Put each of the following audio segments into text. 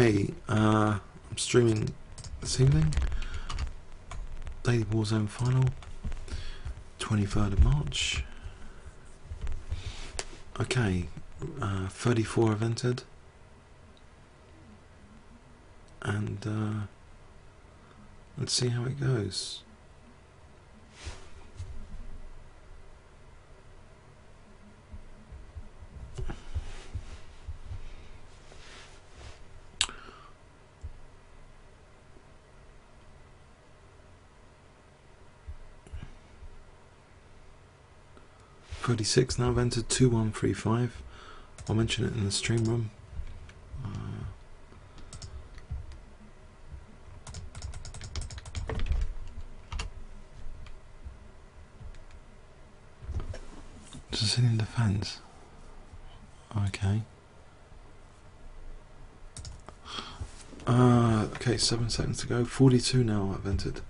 Okay, I'm streaming this evening. Daily Warzone Final, 23rd of March. Okay, 34 have entered, and let's see how it goes. "36 now have entered, 2135. I'll mention it in the stream room. Sicilian defence. Okay. Okay, 7 seconds to go. 42 now have entered.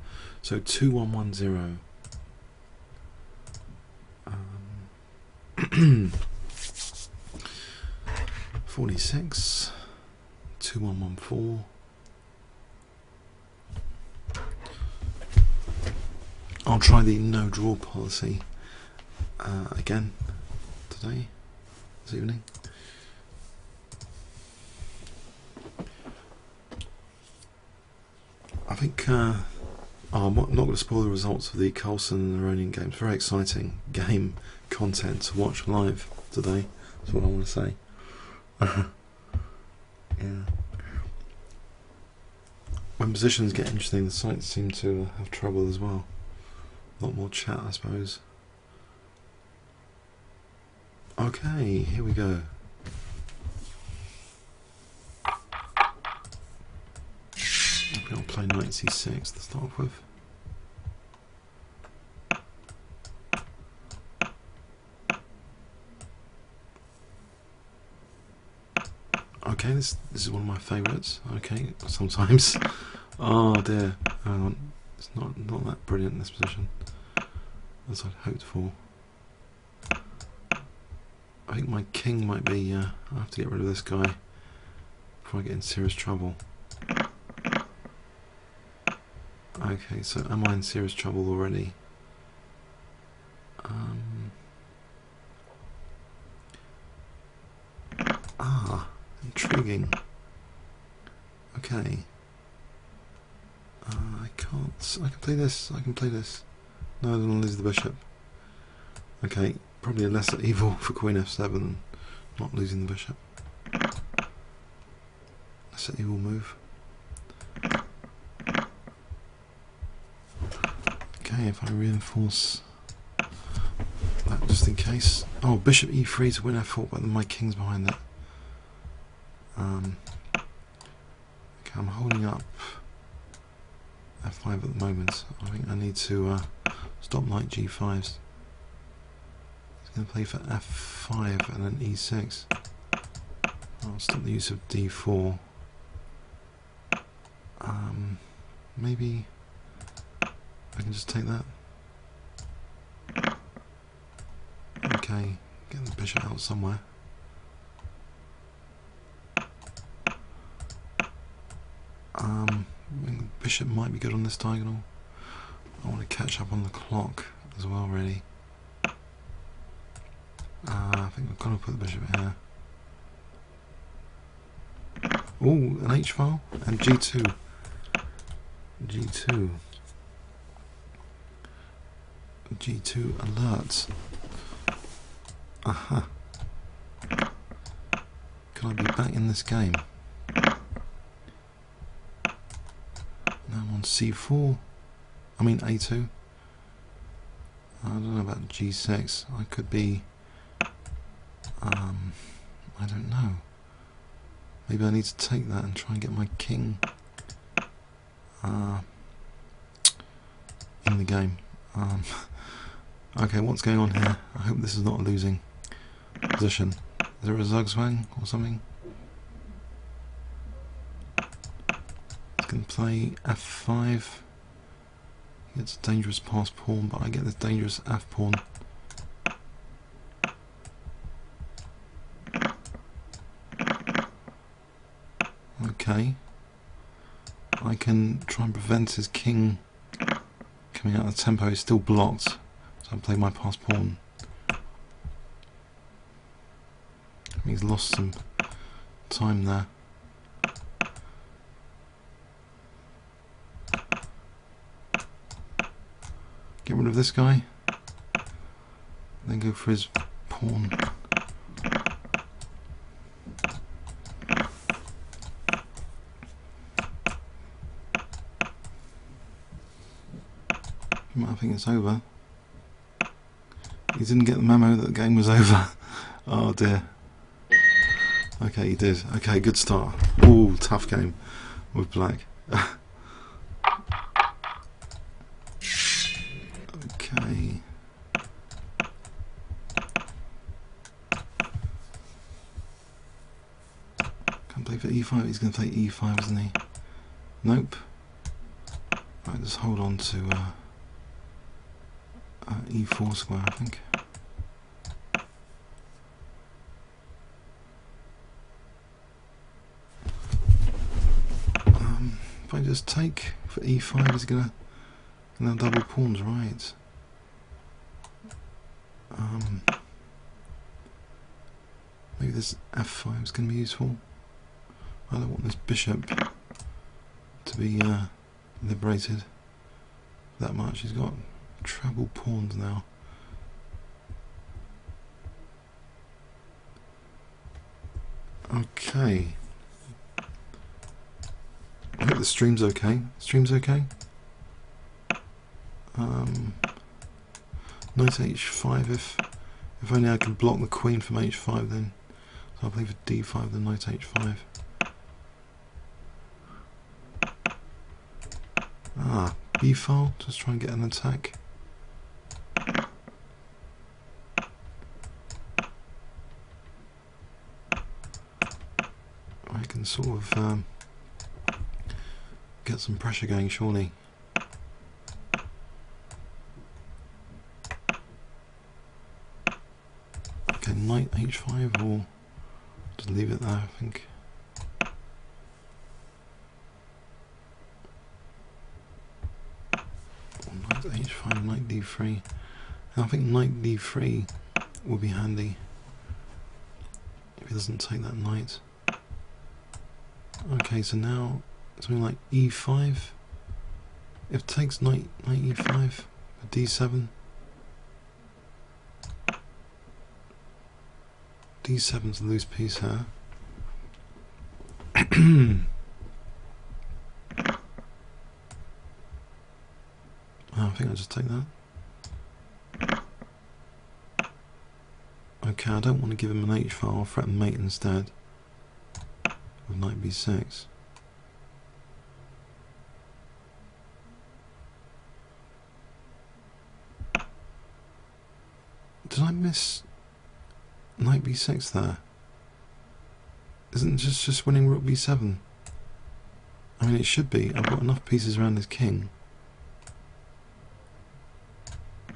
So 2110. 46, 2114. I'll try the no draw policy again today, this evening. I think I'm not going to spoil the results of the Coulson and Iranian games. Very exciting game content to watch live today. That's what I want to say. Yeah. When positions get interesting, the sites seem to have trouble as well. A lot more chat, I suppose. Okay, here we go. Maybe I'll play knight c6 to start off with. Okay, this is one of my favourites. Okay, sometimes. Oh dear, hang on. It's not that brilliant in this position as I'd hoped for. I think my king might be. I have to get rid of this guy before I get in serious trouble. Okay, so am I in serious trouble already? Intriguing. Okay. I can't. I can play this. I can play this. No, I don't want to lose the bishop. Okay, probably a lesser evil for Queen f7 than not losing the bishop. Lesser evil move. Okay, if I reinforce that just in case. Oh, bishop e3 to win f4, but then my king's behind that. Okay, I'm holding up f5 at the moment. I think I need to stop knight g5s. It's going to play for f5 and then e6. I'll stop the use of d4. Maybe I can just take that. Okay, get the bishop out somewhere. The bishop might be good on this diagonal. I want to catch up on the clock as well, really. I think I've got to put the bishop here. Oh, an H file and G2. G2. G2 alerts. Aha. Can I be back in this game? Now I'm on C4. I mean A2. I don't know about G6. I could be. I don't know. Maybe I need to take that and try and get my king in the game. Okay, what's going on here? I hope this is not a losing position. Is there a Zugzwang or something? It's going to play f5. It's a dangerous pass pawn, but I get this dangerous f pawn. okay. I can try and prevent his king coming out of the tempo. He's still blocked, so I'll play my passed pawn. He's lost some time there. Get rid of this guy, then go for his pawn. I think it's over. He didn't get the memo that the game was over. Oh dear. Okay, he did. Okay, good start. Ooh, tough game with black. Okay. Can't play for e5. He's going to play e5, isn't he? Nope. Right, just hold on to e4 square, I think. If I just take for e5, he's gonna double pawns, right? Maybe this f5 is going to be useful. I don't want this bishop to be liberated that much. He's got treble pawns now. Okay. I hope the stream's okay. Stream's okay. Knight h5. If only I can block the queen from h5 then. So I'll play for d5 then knight h5. Ah, b file. Just try and get an attack. I can sort of get some pressure going, surely. Okay, knight h5, or just leave it there, I think. Or knight h5, knight d3. And I think knight d3 will be handy if he doesn't take that knight. Okay, so now something like e5. If it takes knight e5 for d7. d7's a loose piece here. I think I'll just take that. Okay, I don't want to give him an h-file. I'll threaten mate instead with knight b6. Did I miss knight b6 there? Isn't just winning rook b7? I mean, it should be. I've got enough pieces around his king.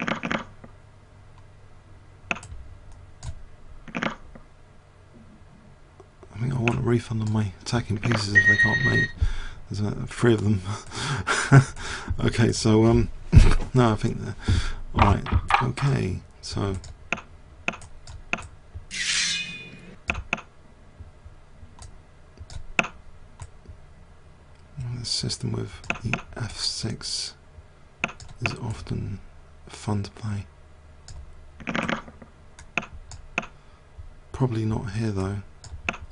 I think I want a refund on my attacking pieces if they can't mate. There's 3 of them. Okay, so no, I think alright, okay, so this system with the f6 is often fun to play. Probably not here though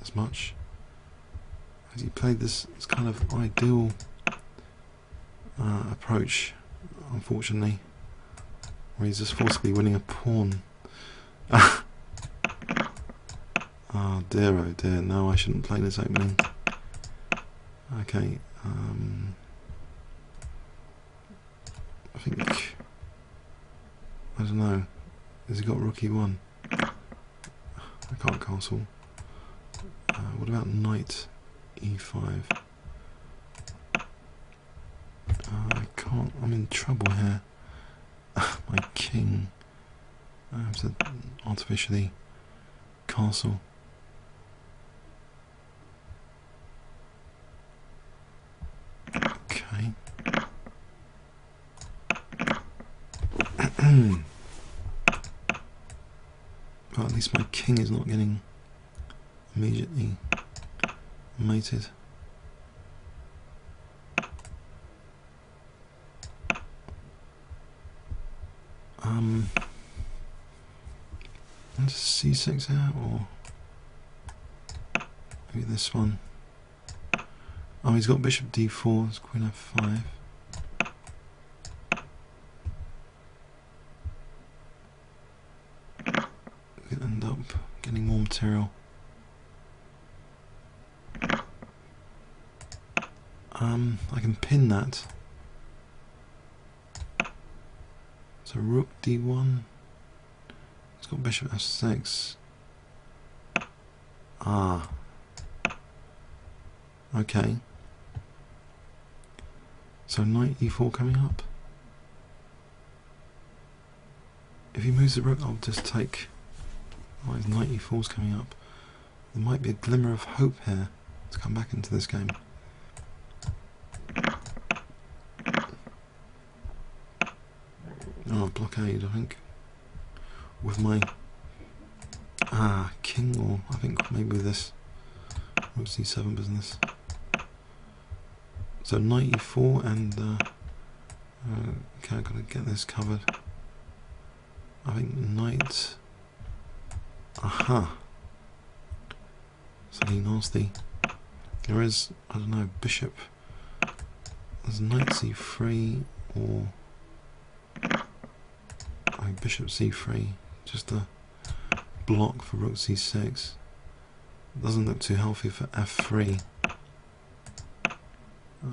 as much. As he played this kind of ideal approach, unfortunately, where he's just forcibly winning a pawn. Oh dear, no, I shouldn't play this opening. Okay, I think, I don't know, has he got rook e1? I can't castle. What about knight e5? I can't, I'm in trouble here. My king. I have to artificially castle. least my king is not getting immediately mated. Just c6 out, or maybe this one. Oh, he's got bishop d4, it's queen f5. We end up getting more material. I can pin that. So rook d1. It's got bishop f6. Ah. Okay. So knight e4 coming up. If he moves the rook, I'll just take. Oh, his knight e4's coming up. There might be a glimmer of hope here to come back into this game. Oh, blockade, I think. With my king, or I think maybe with this rook c7 business. So knight e4 and okay, I've got to get this covered. I think knight. Aha. Something nasty. There is, I don't know, bishop. There's knight c3 or bishop c3. Just a block for rook c6. Doesn't look too healthy for f3.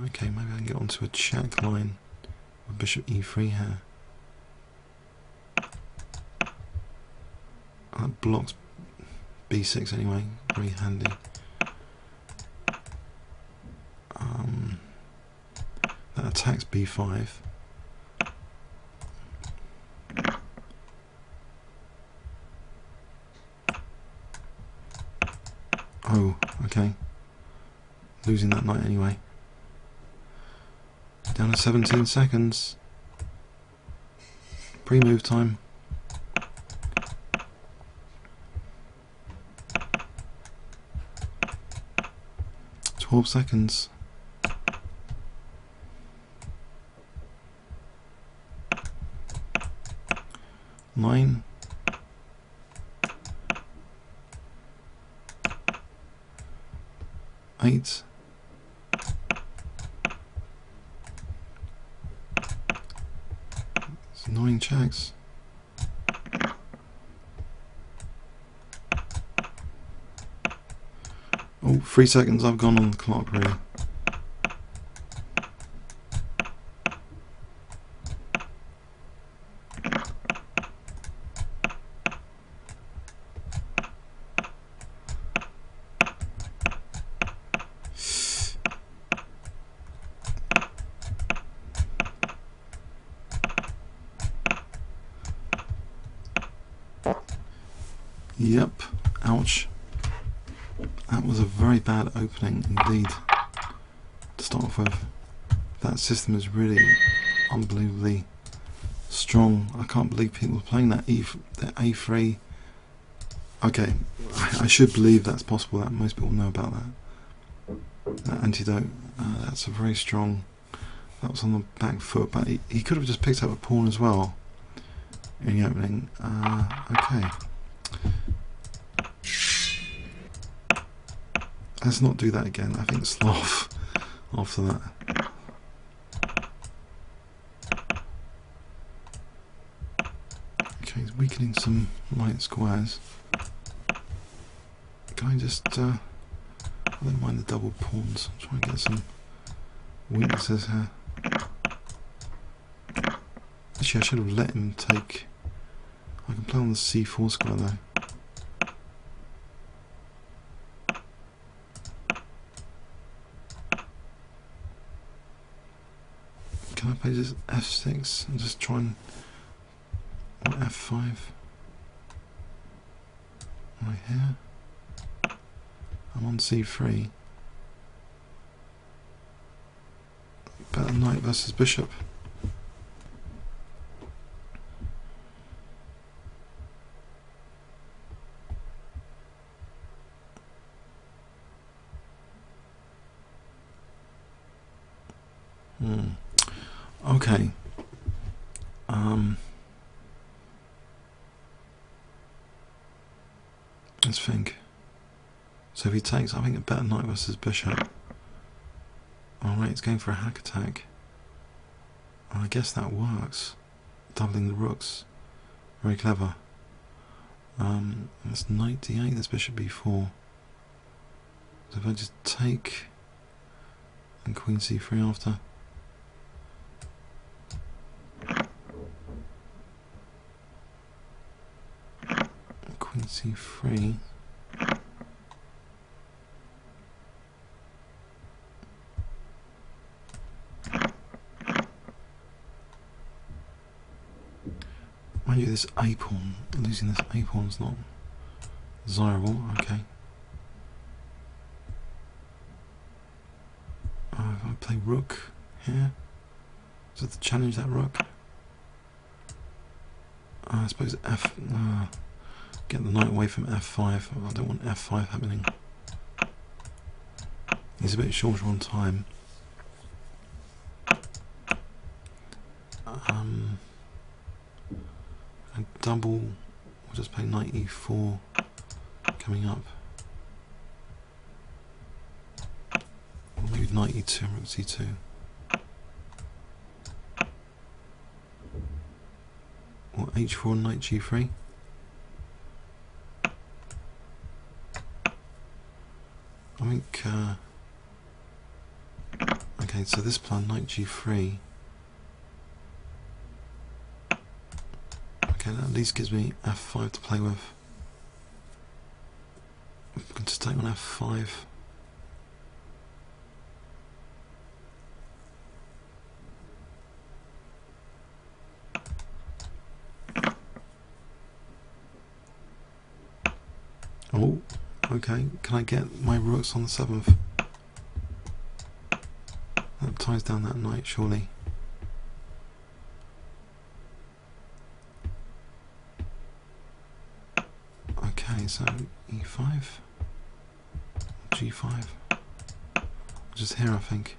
Okay, maybe I can get onto a check line with bishop e3 here. That blocks b6 anyway, very handy. That attacks b5. Oh, okay. Losing that knight anyway. Down to 17 seconds. Pre-move time. Twelve seconds. Nine. 8. It's 9 checks. Oh, 3 seconds I've gone on the clock really. Yep, ouch. That was a very bad opening indeed to start off with. That system is really unbelievably strong. I can't believe people are playing that A3. Okay, I should believe that's possible, that most people know about that. That antidote, that's a very strong, that was on the back foot, but he could have just picked up a pawn as well in the opening. Okay. Let's not do that again. I think sloth after that. Okay, he's weakening some light squares. Can I just I don't mind the double pawns. I'm trying to get some weaknesses here. Actually, I should have let him take. I can play on the c4 square though. Can I play just f6 and just try and, or f5 right here? I'm on c3. Better knight versus bishop. Okay. Let's think. So if he takes, I think a better knight versus bishop. Alright, it's going for a hack attack. I guess that works. Doubling the rooks. Very clever. That's knight d8, that's bishop b4. So if I just take and queen c3 after. Queen c3. Mind you, this a pawn, losing this a pawn is not desirable. Okay. If I play rook here, so to challenge that rook, I suppose f. Get the knight away from f5. I don't want f5 happening. He's a bit shorter on time. And double. We'll just play knight e4 coming up. We'll leave knight e2 and rook c2. Or h4 and knight g3. I think. Okay, so this plan, knight g3. Okay, that at least gives me f5 to play with. I'm going to take on f5. Oh, okay. Can I get my rooks on the 7th? That ties down that knight, surely. Okay, so e5, g5. Just here, I think.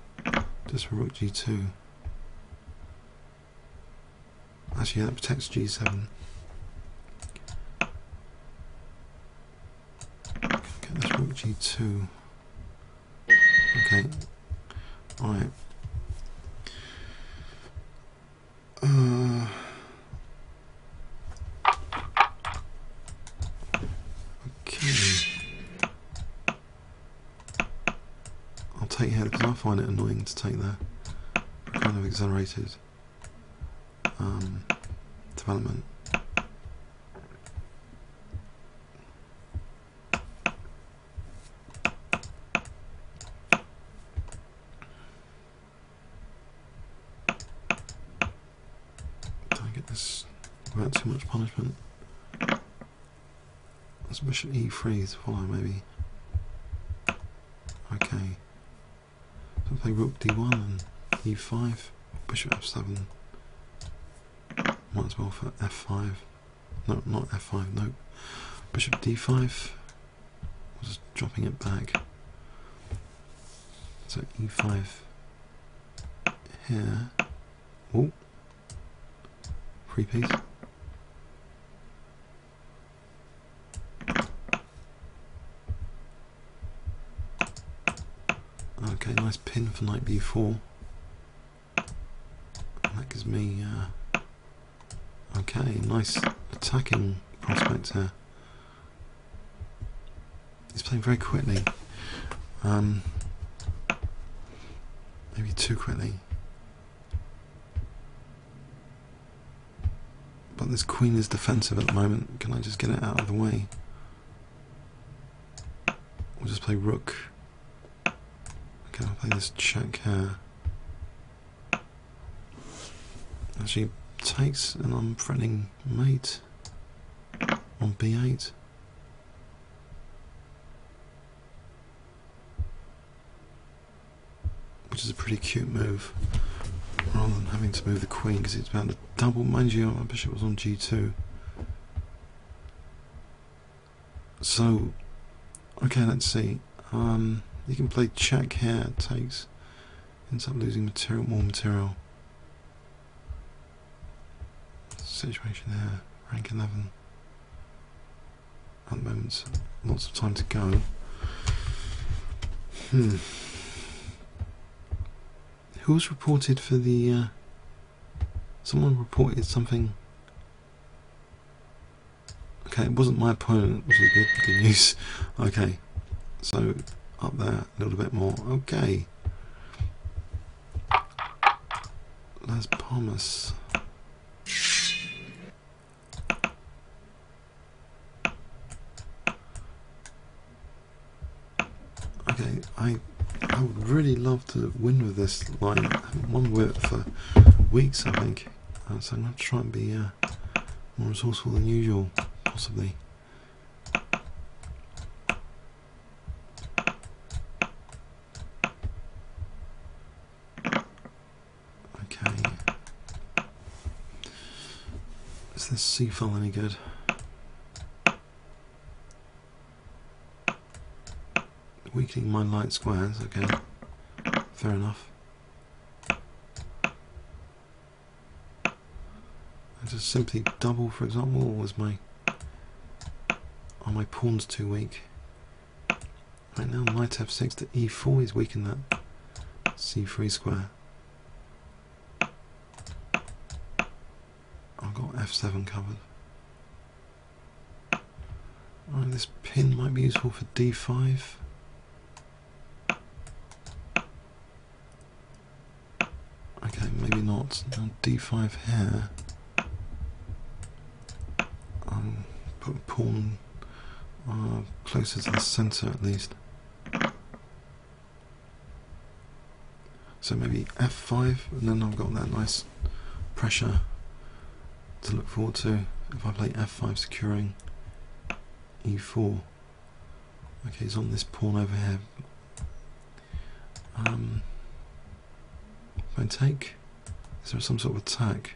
Just for rook g2. Actually, yeah, that protects g7. Okay, that's rook g2. Okay. Right. Okay. I'll take here because I find it annoying to take there for kind of accelerated development. Without too much punishment. Let's bishop e3 to follow, maybe. Okay. So play rook d1 and e5, bishop f7. Might as well for f5. No, not f5, no. Bishop d5. Just dropping it back. So e5 here. Oh, free piece. Okay, nice pin for knight b4. And that gives me okay, nice attacking prospect here. He's playing very quickly. Maybe too quickly. But this queen is defensive at the moment. Can I just get it out of the way? We'll just play rook. Okay, I'll play this check here. Actually takes, and I'm threatening mate on b8. Which is a pretty cute move, rather than having to move the queen because it's about to double. Mind you, my bishop was on g2. So, okay, let's see. You can play check here, takes ends up losing material, more material. Situation there, rank 11. At the moment, lots of time to go. Who was reported for the... someone reported something... Okay, it wasn't my opponent, which is good news. Okay, so up there a little bit more. Okay. Las Palmas. Okay, I would really love to win with this line. I haven't won with it for weeks, I think. So I'm going to try and be more resourceful than usual, possibly. Okay. Is this C file any good? Weakening my light squares, okay, fair enough. I just simply double, for example, or was are my pawns too weak? Right now, knight f6 to e4 is weakening that c3 square. I've got f7 covered. Alright, this pin might be useful for d5. Okay, maybe not. Now d5 here. Put a pawn closer to the centre at least. So maybe f5, and then I've got that nice pressure to look forward to if I play f5 securing e4. Okay, he's on this pawn over here. If I take, is there some sort of attack?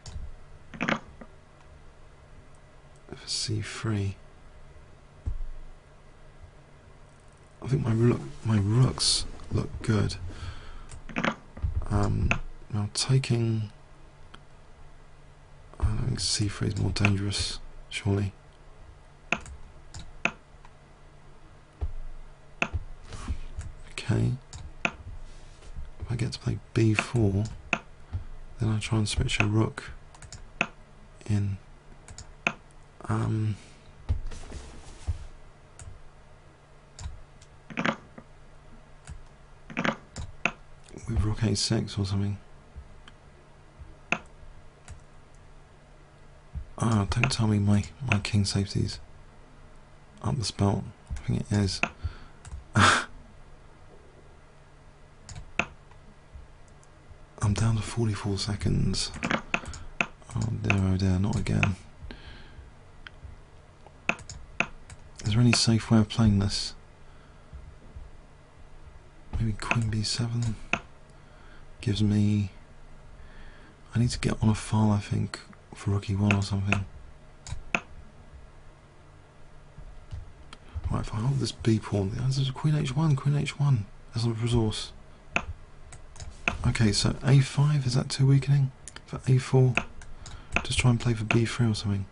For c3. I think my rooks look good. Now taking, I think c3 is more dangerous, surely. Okay. If I get to play b4, then I try and switch a rook in. With rook a6 or something. Don't tell me my king safety's up the spout. I think it is. I'm down to 44 seconds. Oh dear, not again. Is there any safe way of playing this? Maybe queen b7 gives me... I need to get on a file, I think, for rook e1 or something. Right, if I hold this b pawn, the answer is queen h1 as a resource. Okay, so a5, is that too weakening? For a4, just try and play for b3 or something.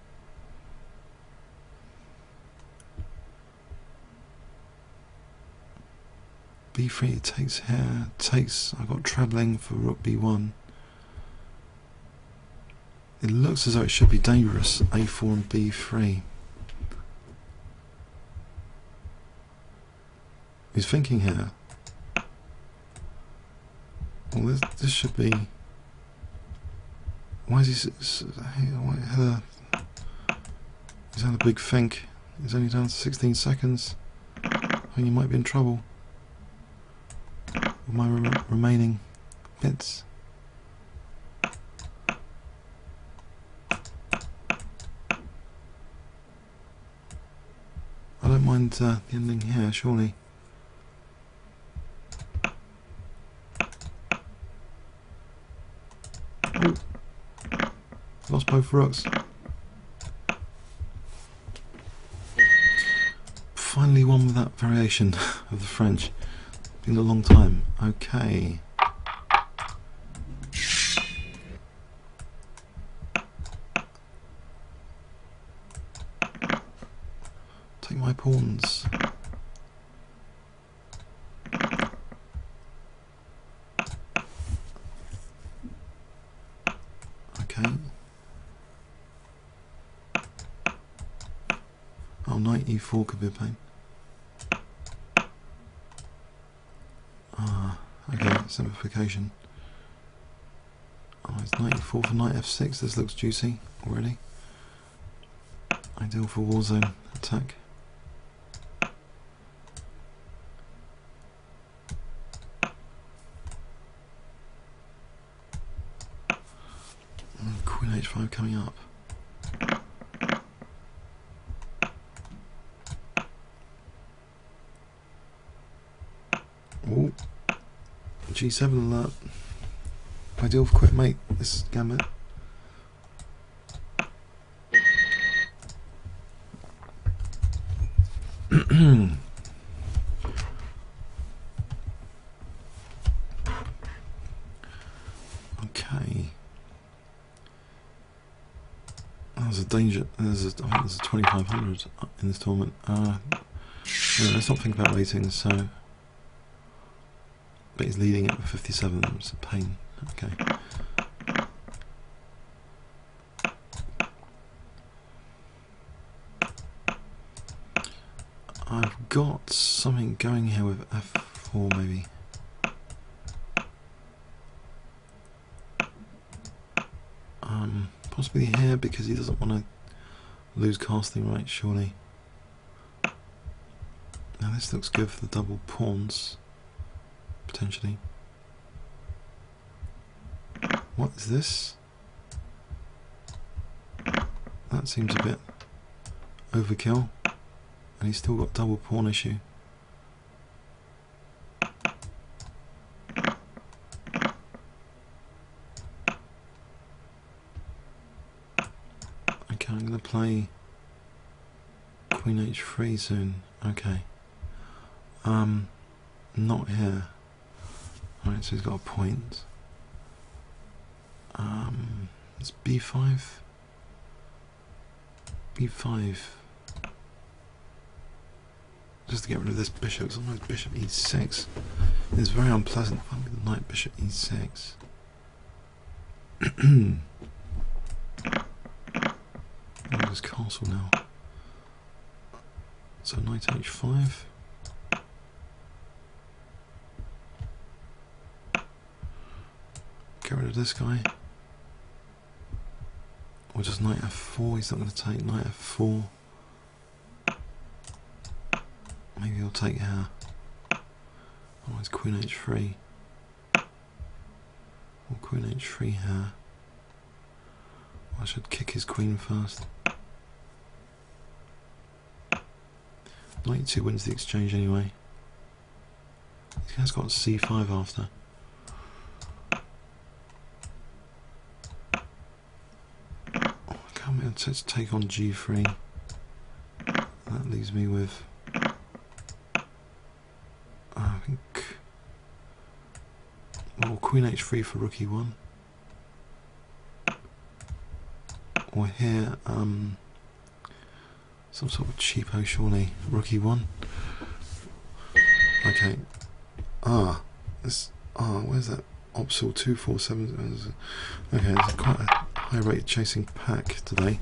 b3 takes here, takes, I've got travelling for rook b1. It looks as though it should be dangerous, a4 and b3. He's thinking here, well this should be, why is he, he's had a big think, he's only down to 16 seconds, I think he might be in trouble. With my remaining bits. I don't mind the ending here, surely. Oh. Lost both rooks. Finally won with that variation of the French. Been a long time. Okay. pawns. Okay. Oh, knight e4 could be a pain. Ah, okay, simplification. Oh, it's knight e4 for knight f6. This looks juicy already. Ideal for Warzone attack. Queen h5 coming up. Oh, g7 alert. Ideal for quick mate, this gambit. Okay. There's a danger. I think there's a 2500 in this tournament. No, let's not think about ratings. So, but he's leading it with 57. It's a pain. Okay. I've got something going here with f4 maybe. Possibly here because he doesn't want to lose casting right, surely. Now this looks good for the double pawns, potentially. What is this? That seems a bit overkill, and he's still got double pawn issue. Okay, I'm going to play Queen h3 soon. Okay. Not here. Alright, so he's got a point. It's b5. b5. Just to get rid of this bishop. Sometimes bishop e6 is very unpleasant. If I look at the knight, bishop e6. There's castle now. So knight h5. Get rid of this guy. Or just knight f4. He's not going to take knight f4. Maybe he'll take here. Otherwise queen h3. Or queen h3 here. I should kick his queen first. Knight 2 wins the exchange anyway. This guy's got c5 after. I'm going to take on g3. That leaves me with, I think, well, queen h3 for rook e1. Or here, some sort of cheapo, surely, rook e1. Okay. Where's that? Opsil 247. Okay, there's quite a high rate chasing pack today.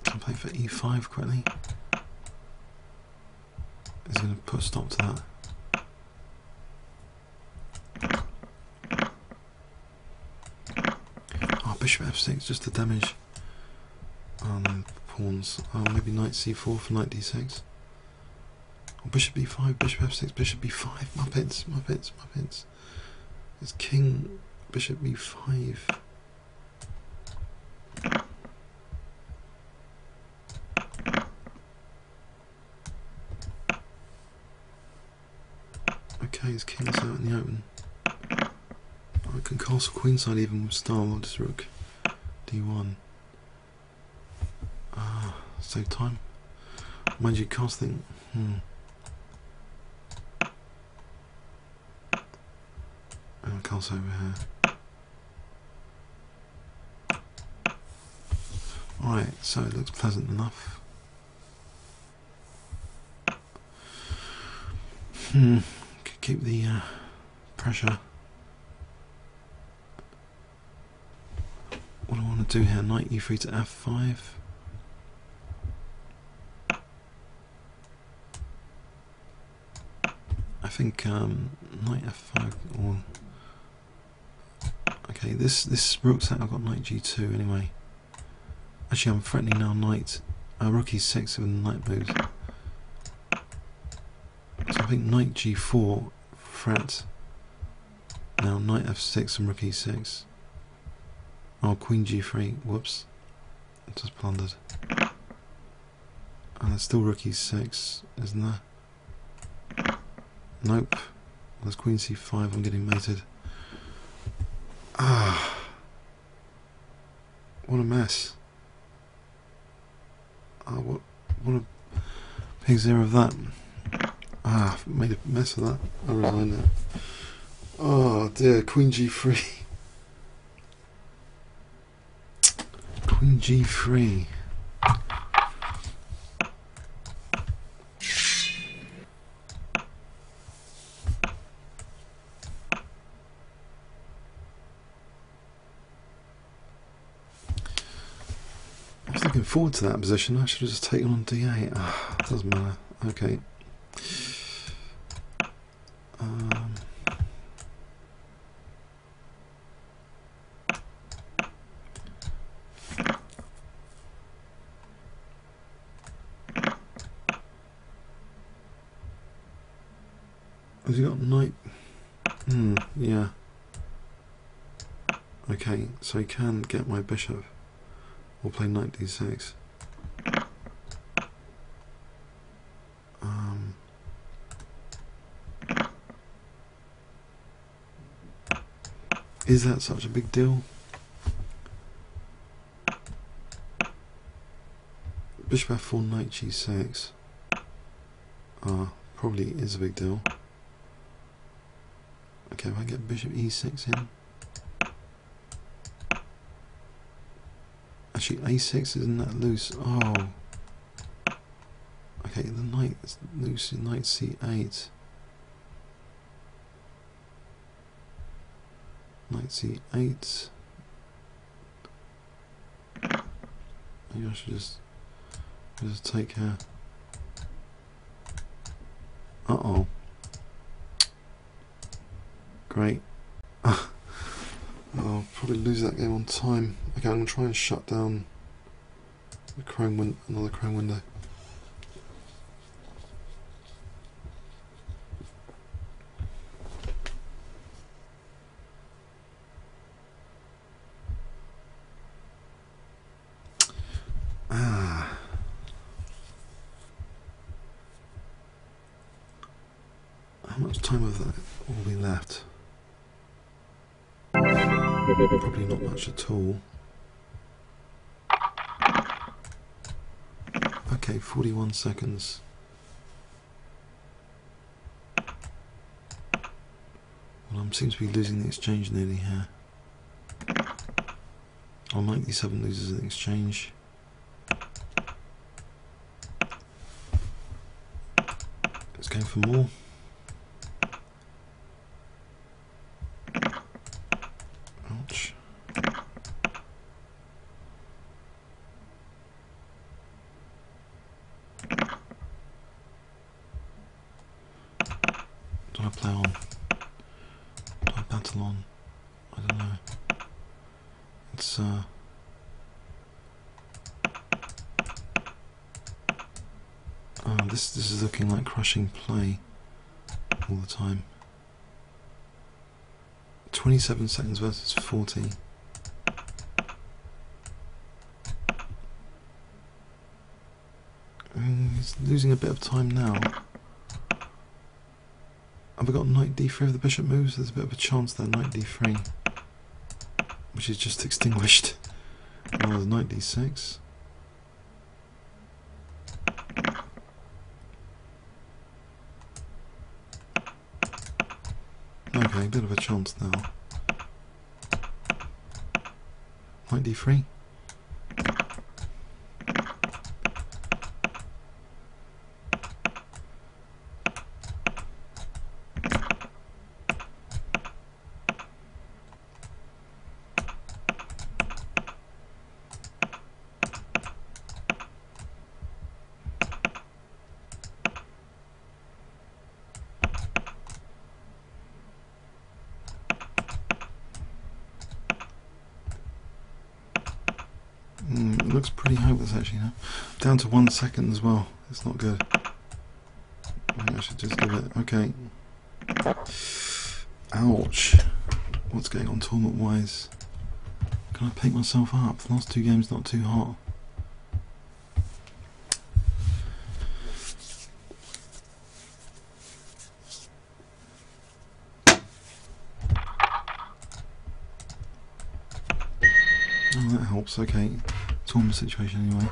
Can I play for e5 quickly? Is going to put a stop to that. Oh, bishop f6 just to damage. Oh no, pawns. Oh, maybe knight c4 for knight d6. Or bishop b5, bishop f6, bishop b5. Muppets, Muppets, Muppets. It's king, bishop b5. Okay, his king's out in the open. I can castle queenside even with star. I'll just rook d1. Save time. Mind you, casting. castle over here. Alright, so it looks pleasant enough. Could keep the pressure. What do I want to do here? Knight e3 to f5. I think knight f5 or... Okay, this rook's out, I've got knight g2 anyway. Actually, I'm threatening now knight, rook e6 with the knight moves. So I think knight g4 threat. Now knight f6 and rook e6. Oh, queen g3. Whoops. I just plundered. And there's still rook e6, isn't there? Nope. There's queen c5. I'm getting mated. Ah. What a mess. What a pig's ear of that. I've made a mess of that. I resign that. Oh dear, queen g3. Queen g3. I was looking forward to that position. I should have just taken on d8. Ah, it doesn't matter. Okay. Has he got knight? Yeah. Okay, so he can get my bishop. Or play knight d6. Is that such a big deal? Bishop f4, knight g6. Probably is a big deal. Okay, if I get bishop e6 in. Actually, a6 isn't that loose. Oh. Okay, the knight is loose in knight c8. Knight c8. Maybe I should just take her. Uh-oh. Great. I'll probably lose that game on time. Okay, I'm going to try and shut down the Chrome another Chrome window. How much time of that will be left? Probably not much at all. Okay, 41 seconds. Well, I seem to be losing the exchange nearly here. Oh, knight d7 loses the exchange. Let's go for more. Ouch. Do I play on? Do I battle on? I don't know. It's this is looking like crushing play all the time. 27 seconds versus 40. He's losing a bit of time now. Have I got knight d3 if the bishop moves? There's a bit of a chance there, knight d3. Which is just extinguished. Oh, there's knight d6. Okay, a bit of a chance now. knight d3. It looks pretty hopeless actually now. Down to 1 second as well. It's not good. Maybe I should just give it. Okay. Ouch. What's going on tournament wise? Can I pick myself up? The last 2 games not too hot. Oh, that helps. Okay. Tournament situation anyway.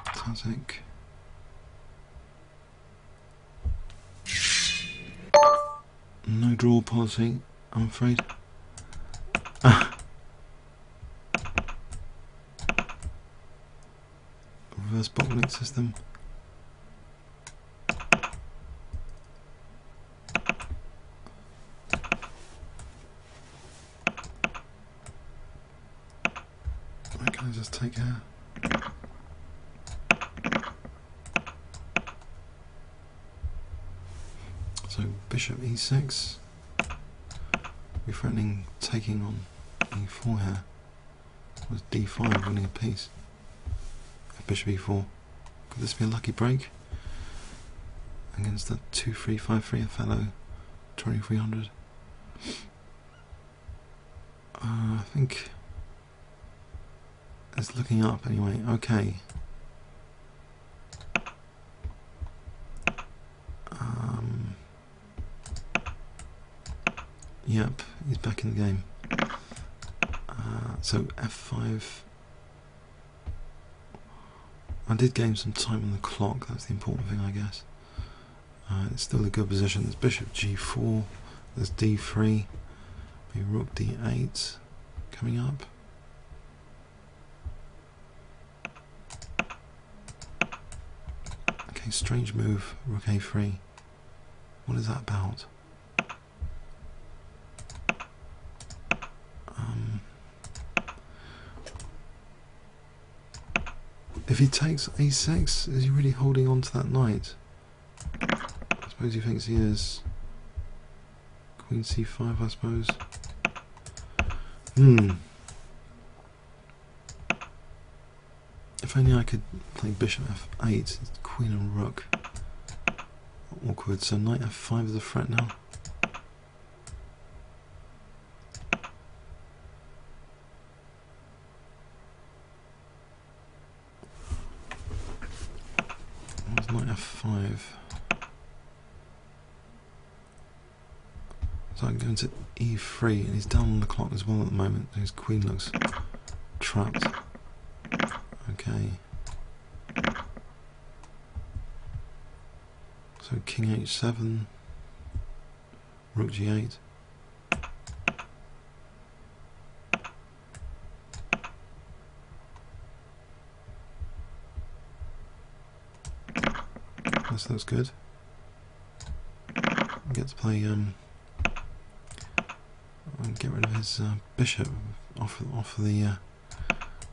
Classic. No draw policy, I'm afraid. Reverse bottleneck system. Why can't I just take her? So bishop e6. We're threatening taking on e4 here. Was d5 winning a piece? Bishop e4. Could this be a lucky break against the 2-3-5-3 Othello 2300? I think it's looking up anyway. Okay. Yep, he's back in the game. So f5. I did gain some time on the clock, that's the important thing I guess. It's still a good position. There's bishop g4, there's d3, maybe rook d8 coming up. Okay, strange move, rook a3. What is that about? If he takes a6, is he really holding on to that knight? I suppose he thinks he is. Queen c5, I suppose. If only I could play bishop f8, queen and rook. Awkward, so knight f5 is a threat now. Knight f5. So I can go into e3, and he's down on the clock as well at the moment. His queen looks trapped. Okay. So king h7, rook g8. This looks good. I get to play get rid of his bishop off the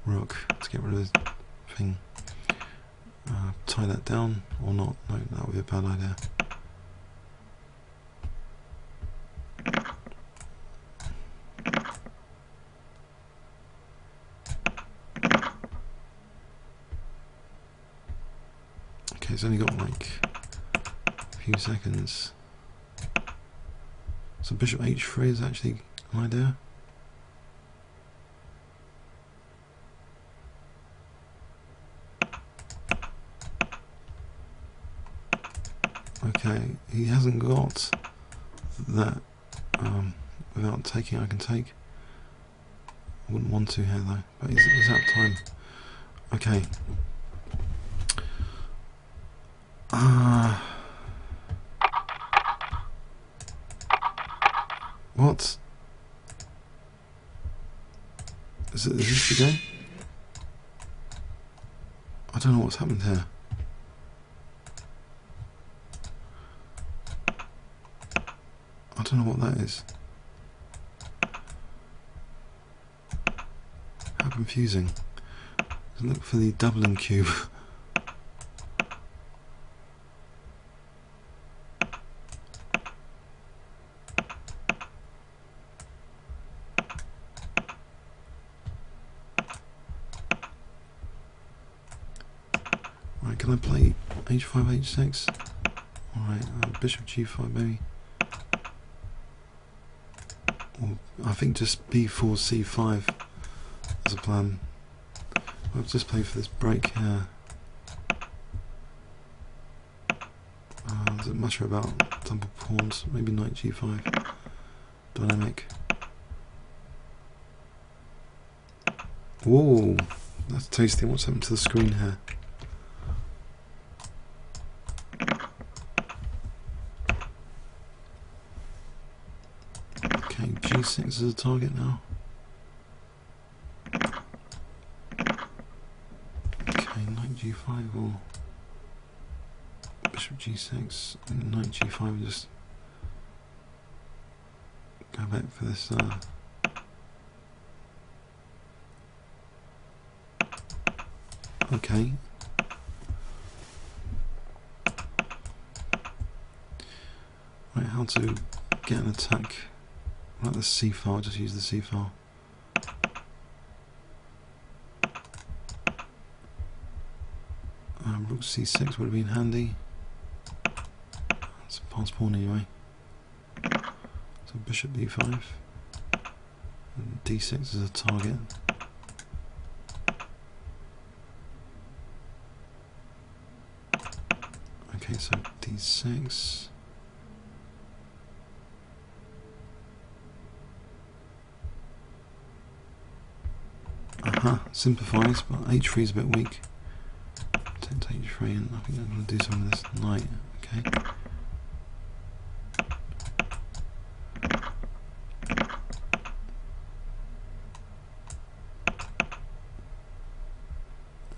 rook to get rid of his thing. Tie that down or not? No, that would be a bad idea. Okay, it's only got like a few seconds. So bishop h3 is actually an idea. Okay, he hasn't got that without taking. I can take. I wouldn't want to here though, but he's out of time. Okay. What? Is this the game? I don't know what's happened here. I don't know what that is. How confusing. Look for the doubling cube. Right, can I play h5, h6? Alright, bishop g5 maybe. Or I think just b4, c5 as a plan. I'll just play for this break here. Does it matter about double pawns? Maybe knight g5. Dynamic. Whoa, that's tasty. What's happened to the screen here? Okay, g6 is a target now. Knight g5 or bishop g6, knight g5, and just go back for this. Okay. Right, how to get an attack? Like the c file, just use the c file. Rook c6 would have been handy. That's a pass pawn anyway. So bishop b5. And d6 is a target. Okay, so d6. Simplifies, but h3 is a bit weak. Take h3, and I think I'm going to do some of this knight. Okay.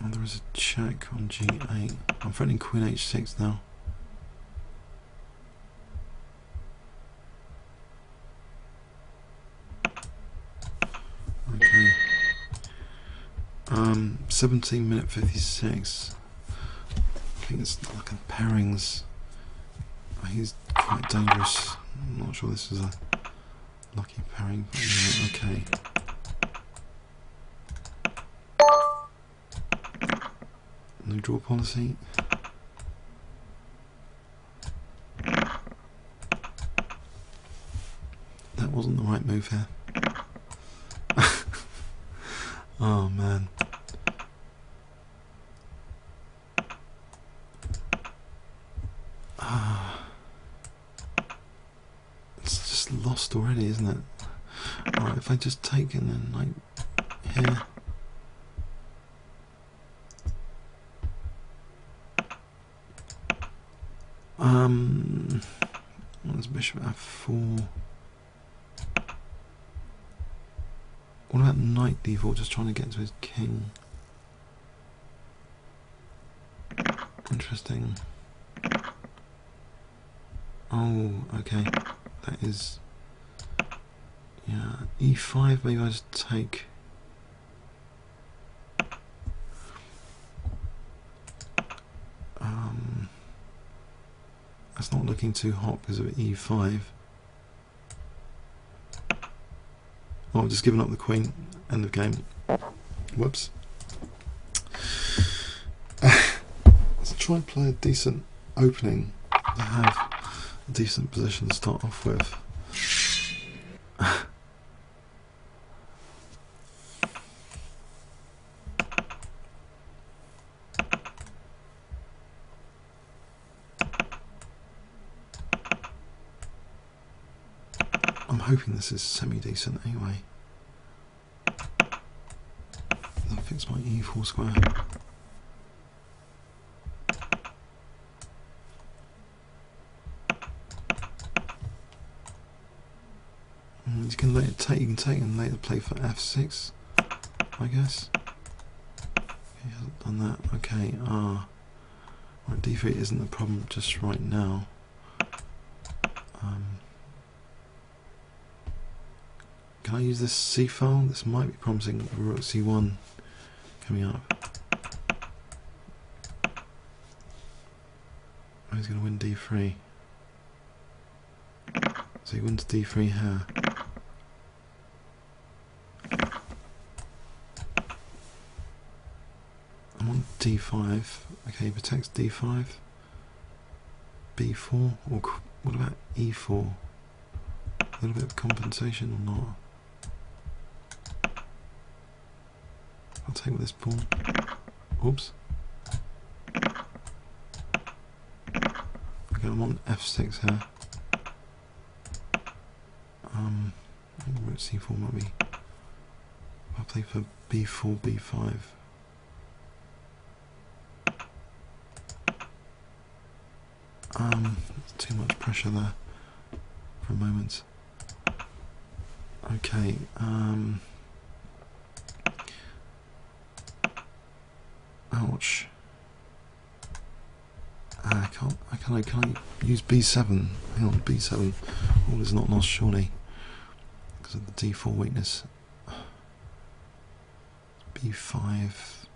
And there is a check on g8. I'm threatening queen h6 now. Okay. 17 minute 56. I think it's like a pairings. He's quite dangerous. I'm not sure this is a lucky pairing, but yeah, okay. No draw policy. That wasn't the right move here. Oh man. It's just lost already, isn't it? Alright, if I just take and then like here. What's bishop f4? What about knight d4, just trying to get to his king? Interesting. Oh, okay. That is... yeah, e5, maybe I just take... that's not looking too hot because of e5. Oh, I've just given up the queen. End of game. Whoops. Let's try and play a decent opening to have a decent position to start off with. I'm hoping this is semi-decent anyway. I'll fix my e4 square. You can later take, and later play for f6. I guess. He hasn't done that. Okay, right, d3 isn't the problem just right now. Can I use this c file? This might be promising rook c1 coming up. Oh, he's going to win d3. So he wins d3 here. I'm on d5. Okay, he protects d5. b4, or what about e4? A little bit of compensation or not? I'll take with this pawn. Oops. Okay, I'm on f6 here. Rook c4 might be. I'll play for b4, b5. Too much pressure there for a moment. Okay, ouch. Can I use b7? Hang on, b7. All is not lost, surely, because of the d4 weakness. b5.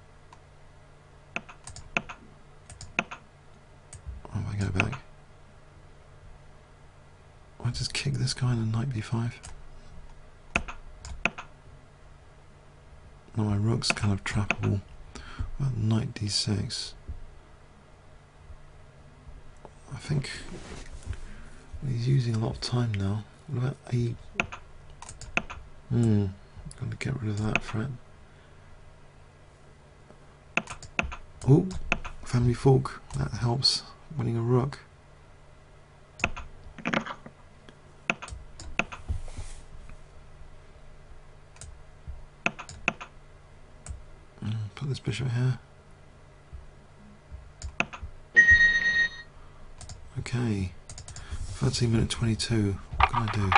Oh, if I go back. I just kick this guy and knight b5. Now my rook's kind of trappable. Well, knight d6. I think he's using a lot of time now. What about a? Going to get rid of that threat. Oh, family fork. That helps. Winning a rook. Put this bishop here. Okay, 13 minute 22. What can I do?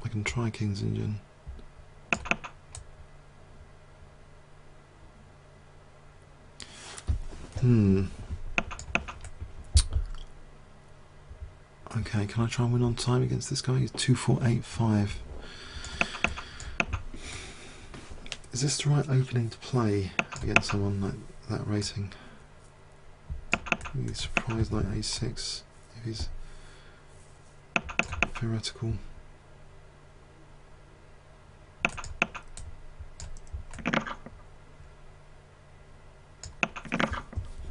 I can try King's Indian. Okay, can I try and win on time against this guy? He's 2485. Is this the right opening to play against someone like that rating? I'd be surprised like a6 if he's theoretical.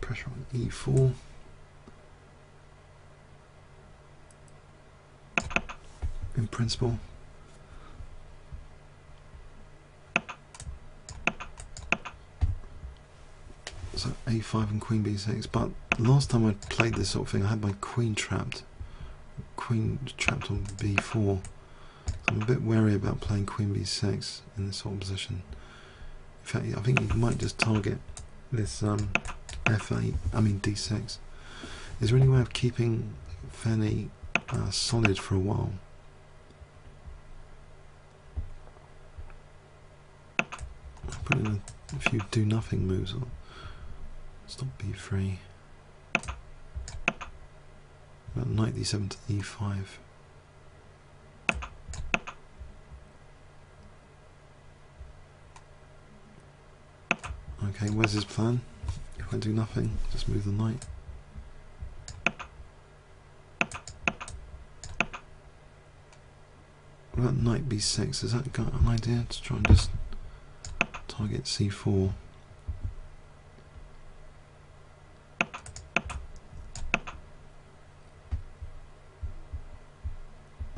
Pressure on e4. In principle. So a5 and queen b6, but last time I played this sort of thing I had my queen trapped on b4, so I'm a bit wary about playing queen b6 in this sort of position. In fact, I think you might just target this f8, I mean d6. Is there any way of keeping fairly solid for a while? I'll put in a few do-nothing moves. Stop b3. About knight d7 to e5. Okay, where's his plan? If I do nothing, just move the knight. What about knight b6? Is that got an idea to try and just target c4?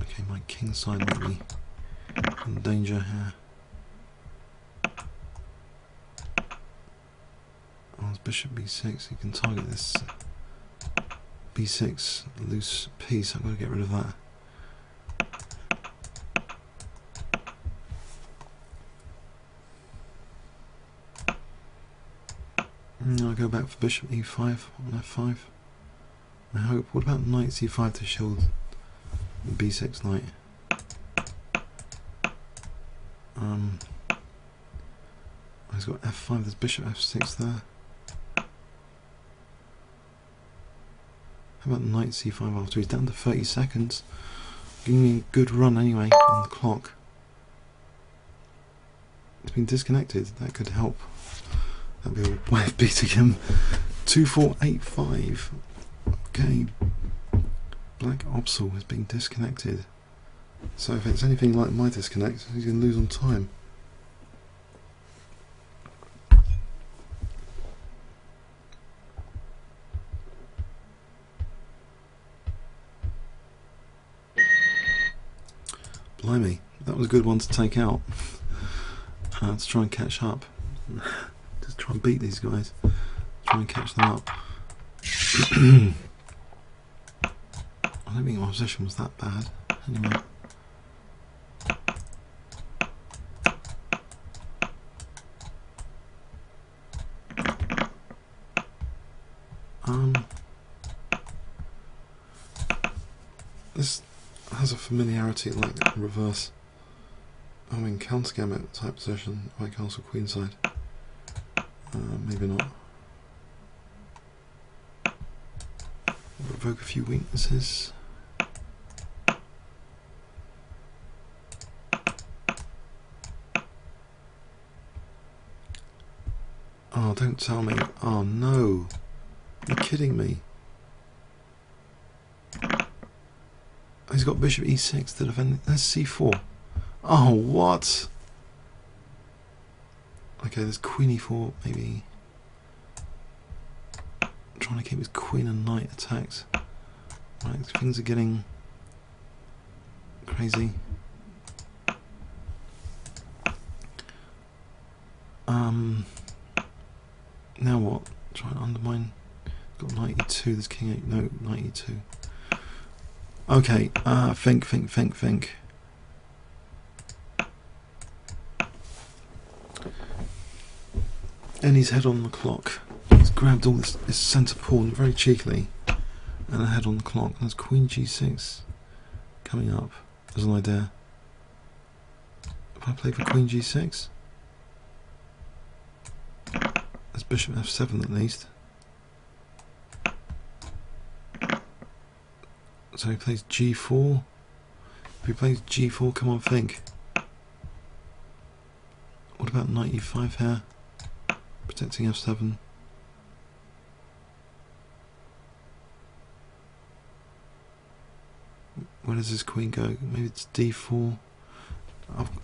Okay, my king side might be in danger here. Oh, it's bishop b6. You can target this b6 loose piece. I'm going to get rid of that. I'll go back for bishop e5 on f5. I hope. What about knight c5 to shield the b6 knight? He's got f5, there's bishop f6 there. How about knight c5 after? He's down to 30 seconds. Giving me a good run anyway on the clock. It's been disconnected, that could help. That'd be a way of beating him. 2-4-8-5. Okay. Black Opsal has been disconnected. So if it's anything like my disconnect, he's going to lose on time. Blimey, that was a good one to take out. Let's try and catch up. Just try and beat these guys. Try and catch them up. I don't think my position was that bad. Anyway. This has a familiarity like reverse. I mean, counter gamut type position, white castle queenside. Maybe not. Revoke a few weaknesses. Oh, don't tell me. Oh no. You're kidding me. He's got bishop e6 to defend. There's c4. Oh, what? Okay, there's queen e4, maybe. I'm trying to keep his queen and knight attacked. Right, things are getting crazy. Now what? Try and undermine. Got knight e2, there's king 8, no, knight e2. Okay, think. And he's head on the clock. He's grabbed all this centre pawn very cheekily and ahead on the clock. There's queen g6 coming up as an idea. If I play for queen g6, there's bishop f7 at least. So he plays g4. If he plays g4, come on, think. What about knight e5 here? Protecting f7. Where does his queen go? Maybe it's d4.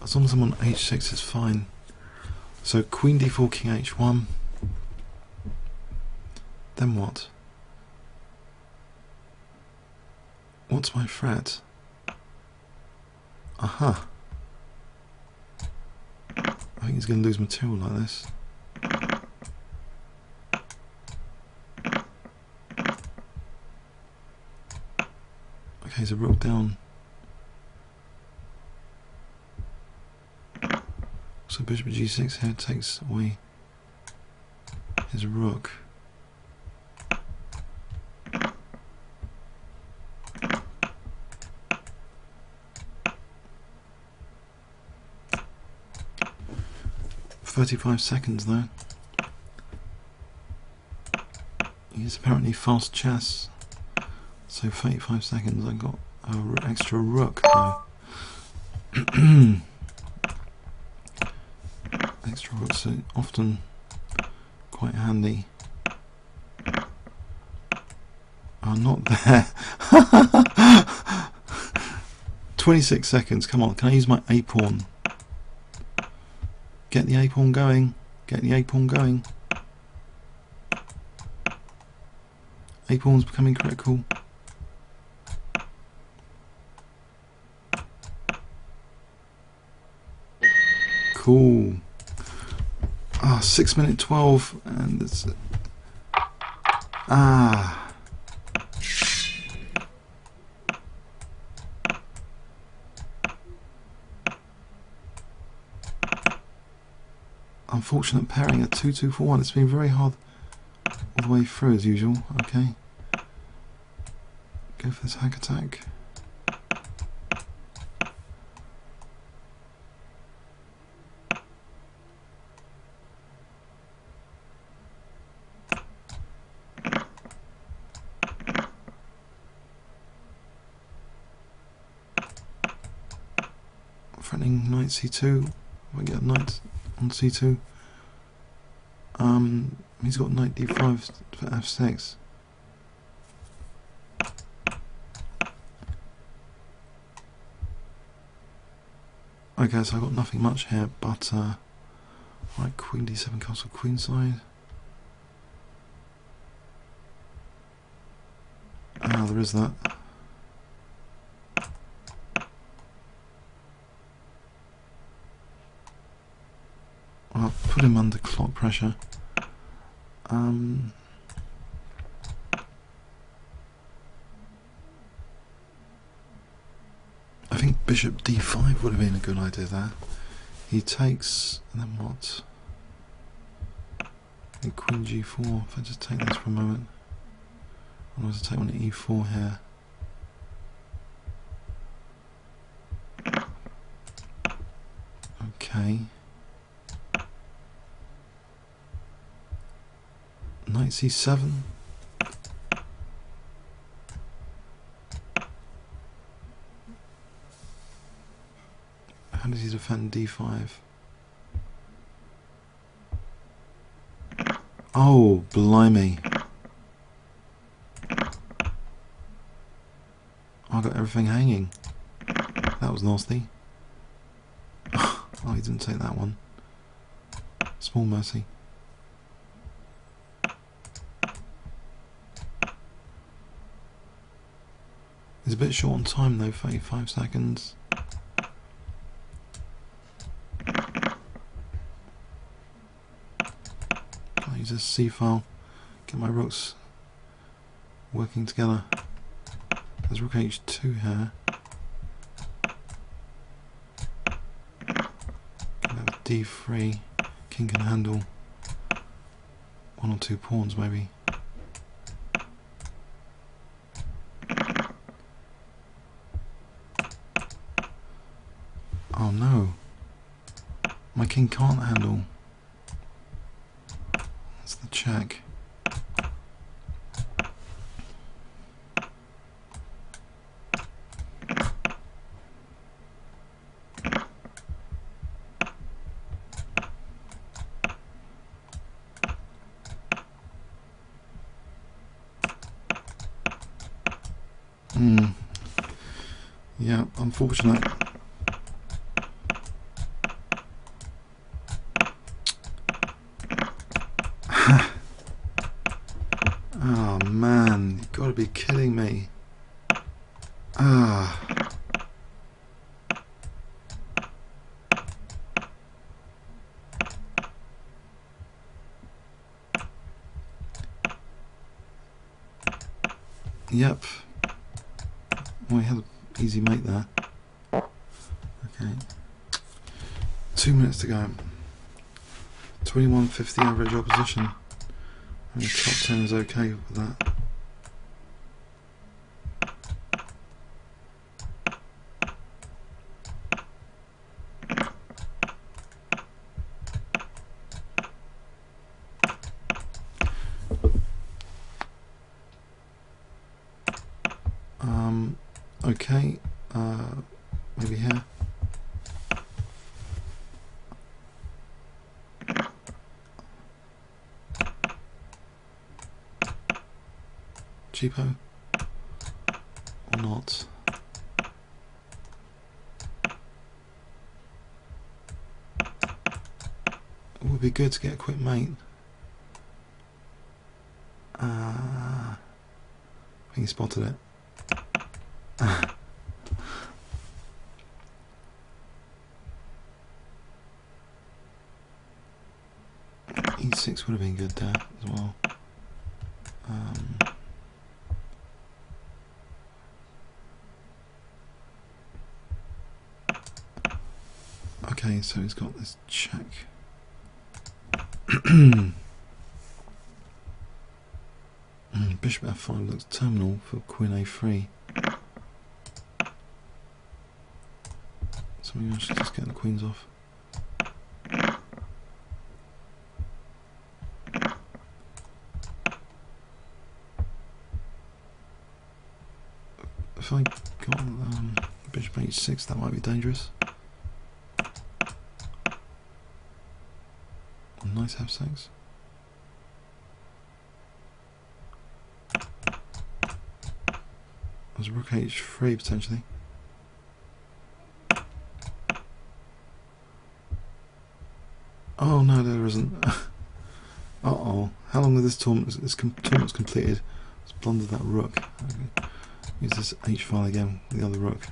As long as I'm on h6, it's fine. So queen d4, king h1. Then what? What's my threat? Aha. I think he's going to lose material like this. Okay, so rook down. So bishop g6 here takes away his rook. "35 seconds though." He's apparently fast chess. So 35 seconds, I got an extra rook though. Extra rooks are often quite handy. Oh, not there. 26 seconds, come on, can I use my A pawn? Get the A pawn going, get the A pawn going. A pawn's becoming critical. Cool. 6 minute 12 and it's unfortunate pairing at 2-2-4-1. It's been very hard all the way through as usual. Okay. Go for this hack attack. Threatening knight c2. If I get a knight on c2. He's got knight d5 for f6. Okay, so I've got nothing much here, but right, queen d7 castle queenside. Ah, there is that. I'll put him under clock pressure. I think bishop d5 would have been a good idea there. He takes, and then what? And queen g4, if I just take this for a moment. I'm going to take on e4 here. Okay. Knight c7. How does he defend d5? Oh, blimey. I got everything hanging. That was nasty. Oh, he didn't take that one. Small mercy. It's a bit short on time though, 35 seconds. I'll use this C file, get my rooks working together. There's rook h2 here. d3, king can handle one or two pawns maybe. Oh no, my king can't handle. That's the check. Yeah, unfortunate. Oh man, you've got to be kidding me. Ah. Yep. Well, he had an easy mate there. Okay. 2 minutes to go. 2150 average opposition. And the top 10 is okay with that. Okay, maybe here. Cheapo or not? It would be good to get a quick mate. I think he spotted it. E6 would have been good there as well. Okay, so he's got this check. bishop f5 looks terminal for queen a3. So maybe I should just get the queens off. If I got bishop h6, that might be dangerous. Knight f6. There's rook h3 potentially. Oh no, there isn't. Uh-oh. How long is this tournament? This tournament's completed. Let's blunder that rook. Okay. Use this h file again with the other rook.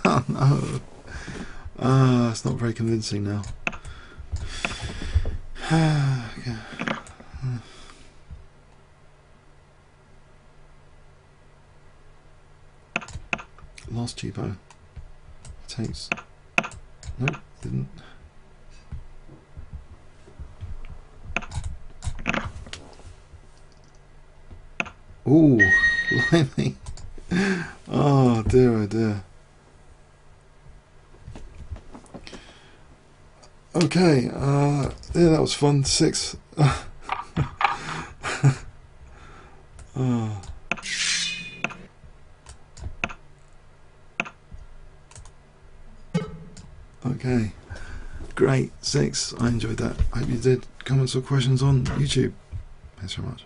Oh no. It's not very convincing now. Okay. Lost cheapo. Takes. Nope, didn't. Ooh, blimey. Oh dear, oh dear. Okay, yeah, that was fun. 6. Oh. Okay, great. 6. I enjoyed that. I hope you did. Comments or questions on YouTube. Thanks very much.